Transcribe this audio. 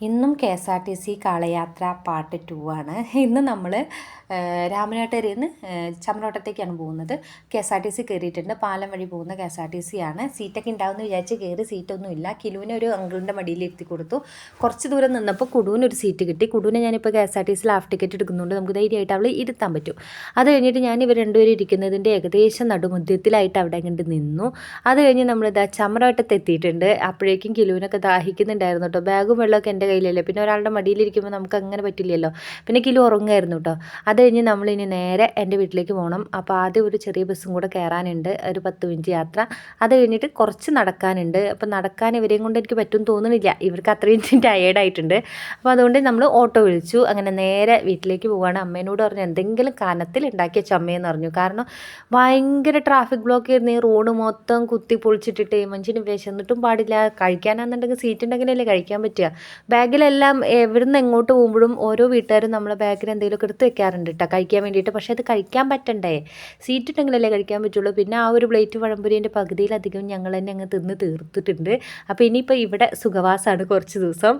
ഇന്നും KSRTC കാളയാത്ര part 2 ആണ്. ഇന്ന് നമ്മൾ രാമനാട്ടുകരയിൽ നിന്ന് ചമ്രോട്ടത്തേക്കാണ് പോകുന്നത്. KSRTC കയറിയിട്ടുണ്ട്. പാലം വഴി പോകുന്ന KSRTC ആണ്. സീറ്റൊക്കെ ഉണ്ടാവുമെന്ന് വിചാരിച്ച് കയറി, സീറ്റൊന്നും ഇല്ല. കിലുവിനെ ഒരു അങ്കിളിൻ്റെ മടിയിൽ ഇരുത്തി കൊടുത്തു. കുറച്ച് ദൂരം നിന്നപ്പോൾ കുടുവിന് ഒരു സീറ്റ് കിട്ടി. കുടുവിനെ ഞാനിപ്പോൾ KSRTCയിൽ ഹാഫ് ടിക്കറ്റ് എടുക്കുന്നുണ്ട്. നമുക്ക് ധൈര്യമായിട്ട് അവളെ ഇരുത്താൻ പറ്റും. അത് കഴിഞ്ഞിട്ട് ഞാൻ ഇവർ രണ്ടുപേരും ഇരിക്കുന്നതിൻ്റെ ഏകദേശം നടുമധ്യത്തിലായിട്ട് അവിടെ കണ്ട് നിന്നു. അത് കഴിഞ്ഞ് നമ്മളിതാ ചമ്രോട്ടത്ത് എത്തിയിട്ടുണ്ട്. അപ്പോഴേക്കും കിലുവിനൊക്കെ ദാഹിക്കുന്നുണ്ടായിരുന്നു കേട്ടോ. ബാഗും വെള്ളമൊക്കെ എൻ്റെ കയ്യിലല്ലേ, പിന്നെ ഒരാളുടെ മടിയിലിരിക്കുമ്പോൾ നമുക്ക് അങ്ങനെ പറ്റില്ലല്ലോ. പിന്നെ കിലു ഉറങ്ങായിരുന്നു കേട്ടോ. അത് കഴിഞ്ഞ് നമ്മളിനി നേരെ എൻ്റെ വീട്ടിലേക്ക് പോകണം. അപ്പോൾ ആദ്യം ഒരു ചെറിയ ബസ്സും കൂടെ കയറാനുണ്ട്, ഒരു 10 മിനിറ്റ് യാത്ര. അത് കഴിഞ്ഞിട്ട് കുറച്ച് നടക്കാനുണ്ട്. അപ്പോൾ നടക്കാൻ ഇവരെയും കൊണ്ട് എനിക്ക് പറ്റും തോന്നുന്നില്ല, ഇവർക്ക് അത്രയും ടയേർഡായിട്ടുണ്ട്. അപ്പോൾ അതുകൊണ്ട് നമ്മൾ ഓട്ടോ വിളിച്ചു. അങ്ങനെ നേരെ വീട്ടിലേക്ക് പോവുകയാണ്. അമ്മേനോട് പറഞ്ഞു എന്തെങ്കിലും കനത്തിൽ ഉണ്ടാക്കിയ ചമ്മയെന്ന് പറഞ്ഞു. കാരണം ഭയങ്കര ട്രാഫിക് ബ്ലോക്ക് ആയിരുന്നു. ഈ റോഡ് മൊത്തം കുത്തി പൊളിച്ചിട്ടിട്ട് മനുഷ്യന് വിശന്നിട്ടും പാടില്ല. കഴിക്കാനാണെന്നുണ്ടെങ്കിൽ സീറ്റ് ഉണ്ടെങ്കിലല്ലേ കഴിക്കാൻ പറ്റുക. ബാഗിലെല്ലാം എവിടുന്ന് എങ്ങോട്ട് പോകുമ്പോഴും ഓരോ വീട്ടുകാരും നമ്മളെ ബാഗിൽ എന്തെങ്കിലുമൊക്കെ എടുത്ത് വെക്കാറുണ്ട് കേട്ടോ കഴിക്കാൻ വേണ്ടിയിട്ട്. പക്ഷേ അത് കഴിക്കാൻ പറ്റണ്ടേ, സീറ്റ് ഉണ്ടെങ്കിലല്ലേ കഴിക്കാൻ പറ്റുള്ളൂ. പിന്നെ ആ ഒരു പ്ലേറ്റ് പഴംപൊരിൻ്റെ പകുതിയിലധികം ഞങ്ങൾ തന്നെ അങ്ങ് തിന്ന് തീർത്തിട്ടുണ്ട്. അപ്പോൾ ഇനിയിപ്പോൾ ഇവിടെ സുഖവാസമാണ് കുറച്ച് ദിവസം.